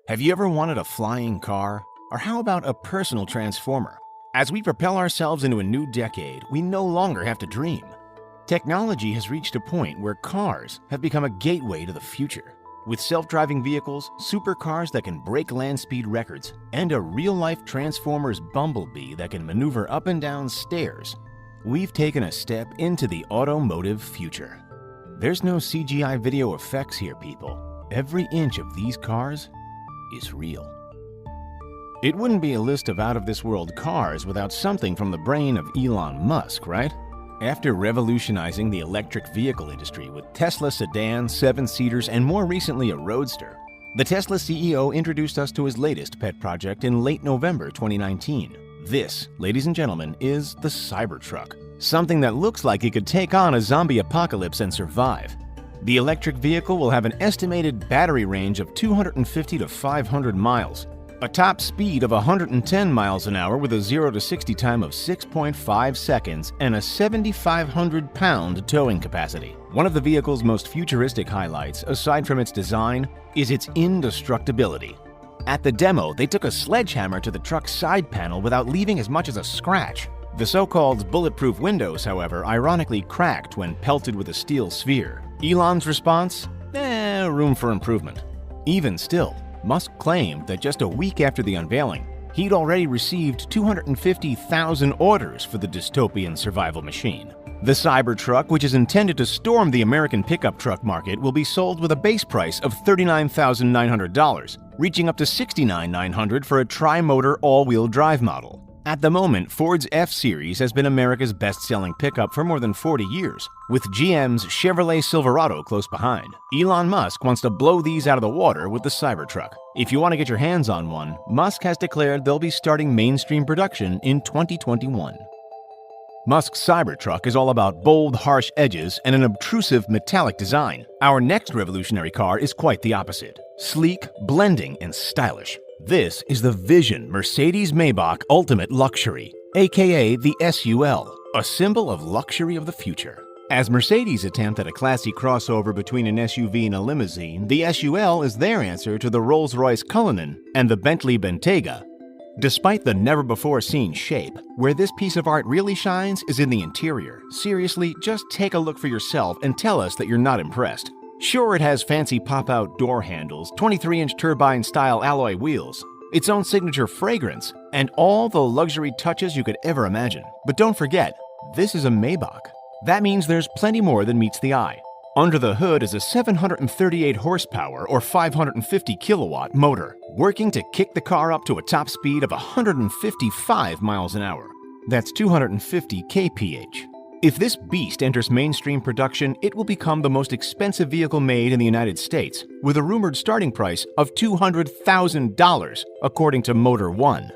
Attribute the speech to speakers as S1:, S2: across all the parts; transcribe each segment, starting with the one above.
S1: Have you ever wanted a flying car? Or how about a personal transformer? As we propel ourselves into a new decade, we no longer have to dream. Technology has reached a point where cars have become a gateway to the future. With self-driving vehicles, supercars that can break land speed records, and a real-life Transformers Bumblebee that can maneuver up and down stairs, we've taken a step into the automotive future. There's no CGI video effects here, people. Every inch of these cars is real. It wouldn't be a list of out-of-this-world cars without something from the brain of Elon Musk, right? After revolutionizing the electric vehicle industry with Tesla sedans, 7-seaters, and more recently a Roadster, the Tesla CEO introduced us to his latest pet project in late November 2019. This, ladies and gentlemen, is the Cybertruck, something that looks like it could take on a zombie apocalypse and survive. The electric vehicle will have an estimated battery range of 250 to 500 miles, a top speed of 110 miles an hour with a 0 to 60 time of 6.5 seconds, and a 7,500-pound towing capacity. One of the vehicle's most futuristic highlights, aside from its design, is its indestructibility. At the demo, they took a sledgehammer to the truck's side panel without leaving as much as a scratch. The so-called bulletproof windows, however, ironically cracked when pelted with a steel sphere. Elon's response? Room for improvement. Even still, Musk claimed that just a week after the unveiling, he'd already received 250,000 orders for the dystopian survival machine. The Cybertruck, which is intended to storm the American pickup truck market, will be sold with a base price of $39,900, reaching up to $69,900 for a tri-motor all-wheel drive model. At the moment, Ford's F-Series has been America's best-selling pickup for more than 40 years, with GM's Chevrolet Silverado close behind. Elon Musk wants to blow these out of the water with the Cybertruck. If you want to get your hands on one, Musk has declared they'll be starting mainstream production in 2021. Musk's Cybertruck is all about bold, harsh edges and an obtrusive metallic design. Our next revolutionary car is quite the opposite: sleek, blending, and stylish. This is the Vision Mercedes-Maybach Ultimate Luxury, aka the SUL, a symbol of luxury of the future. As Mercedes' attempt at a classy crossover between an SUV and a limousine, the SUL is their answer to the Rolls-Royce Cullinan and the Bentley Bentayga. Despite the never-before-seen shape, where this piece of art really shines is in the interior. Seriously, just take a look for yourself and tell us that you're not impressed. Sure, it has fancy pop-out door handles, 23-inch turbine-style alloy wheels, its own signature fragrance, and all the luxury touches you could ever imagine. But don't forget, this is a Maybach. That means there's plenty more than meets the eye. Under the hood is a 738 horsepower or 550 kilowatt motor, working to kick the car up to a top speed of 155 miles an hour. That's 250 kph. If this beast enters mainstream production, it will become the most expensive vehicle made in the United States, with a rumored starting price of $200,000, according to Motor One.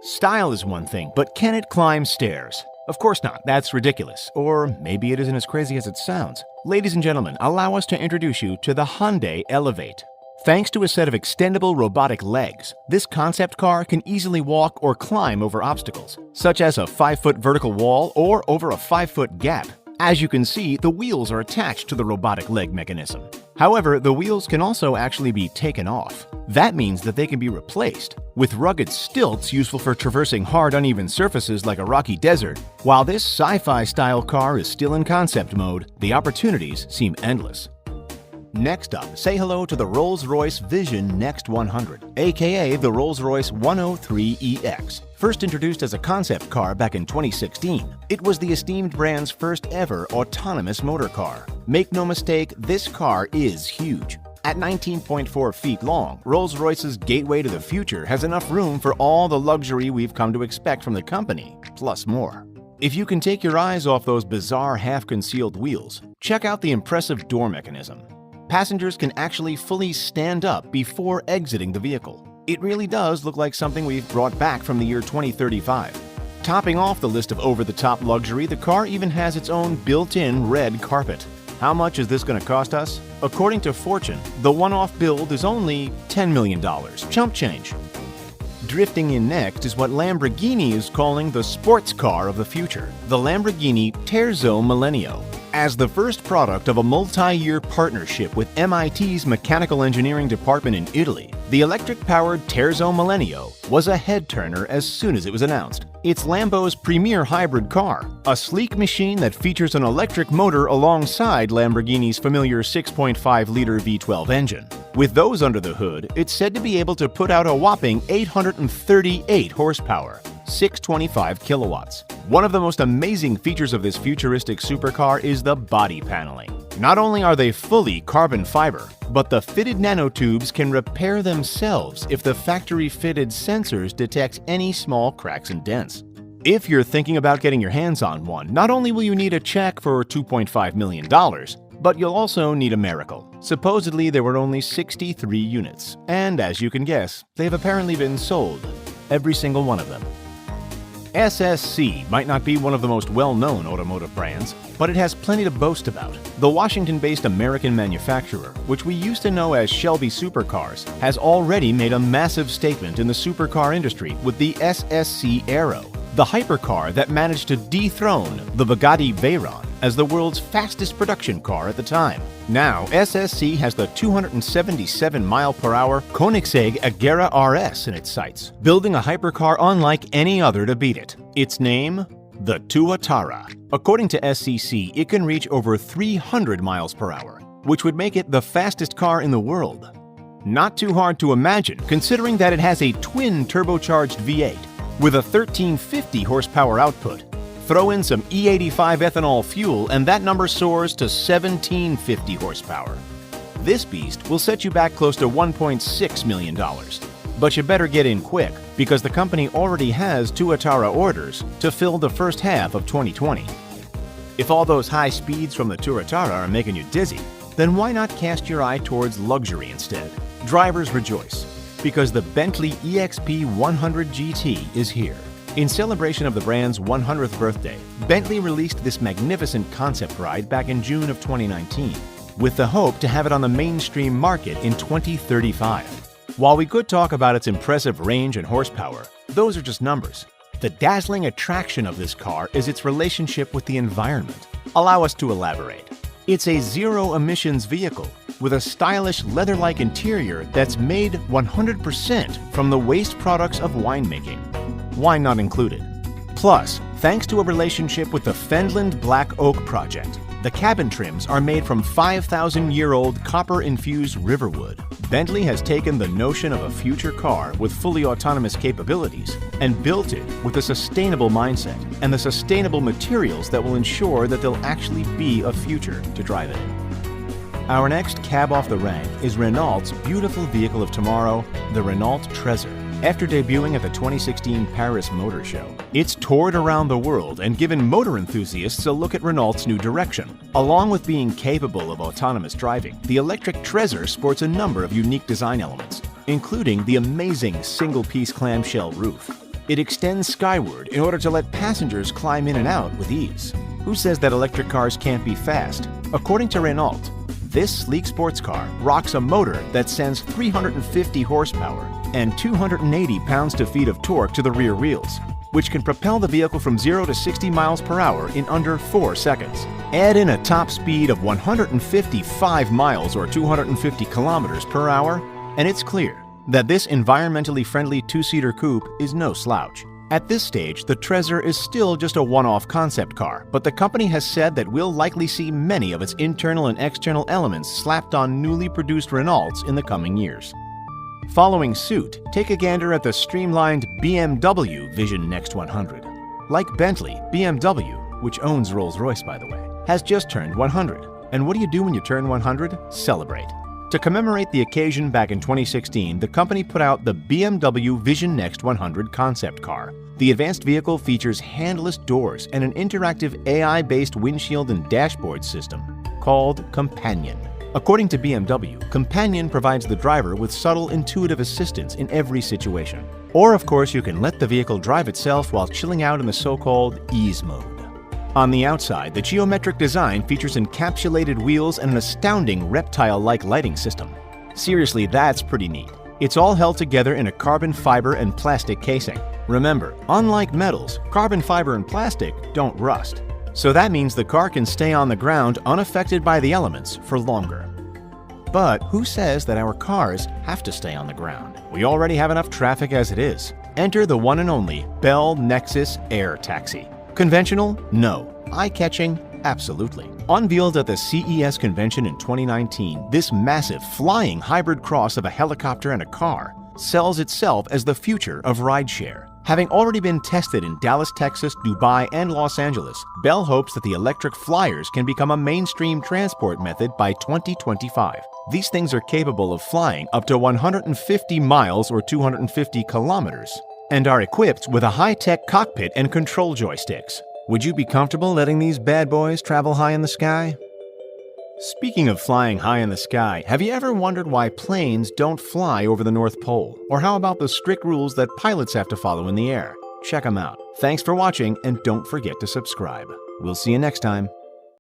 S1: Style is one thing, but can it climb stairs? Of course not, that's ridiculous. Or maybe it isn't as crazy as it sounds. Ladies and gentlemen, allow us to introduce you to the Hyundai Elevate. Thanks to a set of extendable robotic legs, this concept car can easily walk or climb over obstacles, such as a 5-foot vertical wall or over a 5-foot gap. As you can see, the wheels are attached to the robotic leg mechanism. However, the wheels can also actually be taken off. That means that they can be replaced with rugged stilts useful for traversing hard, uneven surfaces like a rocky desert. While this sci-fi style car is still in concept mode, the opportunities seem endless. Next up, say hello to the Rolls-Royce Vision Next 100, aka the Rolls-Royce 103EX. First introduced as a concept car back in 2016, it was the esteemed brand's first ever autonomous motor car. Make no mistake, this car is huge. At 19.4 feet long, Rolls-Royce's gateway to the future has enough room for all the luxury we've come to expect from the company, plus more. If you can take your eyes off those bizarre half-concealed wheels, check out the impressive door mechanism. Passengers can actually fully stand up before exiting the vehicle. It really does look like something we've brought back from the year 2035. Topping off the list of over-the-top luxury, the car even has its own built-in red carpet. How much is this going to cost us? According to Fortune, the one-off build is only $10 million. Chump change. Drifting in next is what Lamborghini is calling the sports car of the future, the Lamborghini Terzo Millennio. As the first product of a multi-year partnership with MIT's Mechanical Engineering Department in Italy, The electric-powered Terzo Millennio was a head-turner as soon as it was announced. It's Lambo's premier hybrid car, a sleek machine that features an electric motor alongside Lamborghini's familiar 6.5-liter V12 engine. With those under the hood, it's said to be able to put out a whopping 838 horsepower, 625 kilowatts. One of the most amazing features of this futuristic supercar is the body paneling. Not only are they fully carbon fiber, but the fitted nanotubes can repair themselves if the factory-fitted sensors detect any small cracks and dents. If you're thinking about getting your hands on one, not only will you need a check for $2.5 million, but you'll also need a miracle. Supposedly, there were only 63 units, and as you can guess, they've apparently been sold, every single one of them. SSC might not be one of the most well-known automotive brands, but it has plenty to boast about. The Washington-based American manufacturer, which we used to know as Shelby Supercars, has already made a massive statement in the supercar industry with the SSC Aero, the hypercar that managed to dethrone the Bugatti Veyron as the world's fastest production car at the time. Now, SSC has the 277-mile-per-hour Koenigsegg Agera RS in its sights, building a hypercar unlike any other to beat it. Its name? The Tuatara. According to SCC, it can reach over 300 miles per hour, which would make it the fastest car in the world. Not too hard to imagine, considering that it has a twin turbocharged V8 with a 1350 horsepower output. Throw in some E85 ethanol fuel and that number soars to 1750 horsepower. This beast will set you back close to $1.6 million. But you better get in quick, because the company already has Tuatara orders to fill the first half of 2020. If all those high speeds from the Tuatara are making you dizzy, then why not cast your eye towards luxury instead? Drivers rejoice, because the Bentley EXP 100 GT is here. In celebration of the brand's 100th birthday, Bentley released this magnificent concept ride back in June of 2019, with the hope to have it on the mainstream market in 2035. While we could talk about its impressive range and horsepower, those are just numbers. The dazzling attraction of this car is its relationship with the environment. Allow us to elaborate. It's a zero-emissions vehicle with a stylish leather-like interior that's made 100% from the waste products of winemaking. Wine not included. Plus, thanks to a relationship with the Fendland Black Oak Project, the cabin trims are made from 5,000-year-old copper-infused riverwood. Bentley has taken the notion of a future car with fully autonomous capabilities and built it with a sustainable mindset and the sustainable materials that will ensure that there'll actually be a future to drive it in. Our next cab off the rank is Renault's beautiful vehicle of tomorrow, the Renault Trezor. After debuting at the 2016 Paris Motor Show, it's toured around the world and given motor enthusiasts a look at Renault's new direction. Along with being capable of autonomous driving, the electric Trezor sports a number of unique design elements, including the amazing single-piece clamshell roof. It extends skyward in order to let passengers climb in and out with ease. Who says that electric cars can't be fast? According to Renault, this sleek sports car rocks a motor that sends 350 horsepower and 280 pounds-to-feet of torque to the rear wheels, which can propel the vehicle from 0 to 60 miles per hour in under 4 seconds. Add in a top speed of 155 miles or 250 kilometers per hour, and it's clear that this environmentally friendly two-seater coupe is no slouch. At this stage, the Trezor is still just a one-off concept car, but the company has said that we'll likely see many of its internal and external elements slapped on newly produced Renaults in the coming years. Following suit, take a gander at the streamlined BMW Vision Next 100. Like Bentley, BMW, which owns Rolls-Royce by the way, has just turned 100. And what do you do when you turn 100? Celebrate. To commemorate the occasion back in 2016, the company put out the BMW Vision Next 100 concept car. The advanced vehicle features handless doors and an interactive AI-based windshield and dashboard system called Companion. According to BMW, Companion provides the driver with subtle, intuitive assistance in every situation. Or, of course, you can let the vehicle drive itself while chilling out in the so-called ease mode. On the outside, the geometric design features encapsulated wheels and an astounding reptile-like lighting system. Seriously, that's pretty neat. It's all held together in a carbon fiber and plastic casing. Remember, unlike metals, carbon fiber and plastic don't rust. So that means the car can stay on the ground unaffected by the elements for longer. But who says that our cars have to stay on the ground? We already have enough traffic as it is. Enter the one and only Bell Nexus Air Taxi. Conventional? No. Eye-catching? Absolutely. Unveiled at the CES convention in 2019, this massive flying hybrid cross of a helicopter and a car sells itself as the future of rideshare. Having already been tested in Dallas, Texas, Dubai, and Los Angeles, Bell hopes that the electric flyers can become a mainstream transport method by 2025. These things are capable of flying up to 150 miles or 250 kilometers and are equipped with a high-tech cockpit and control joysticks. Would you be comfortable letting these bad boys travel high in the sky? Speaking of flying high in the sky, have you ever wondered why planes don't fly over the North Pole? Or how about the strict rules that pilots have to follow in the air? Check them out. Thanks for watching, and don't forget to subscribe. We'll see you next time.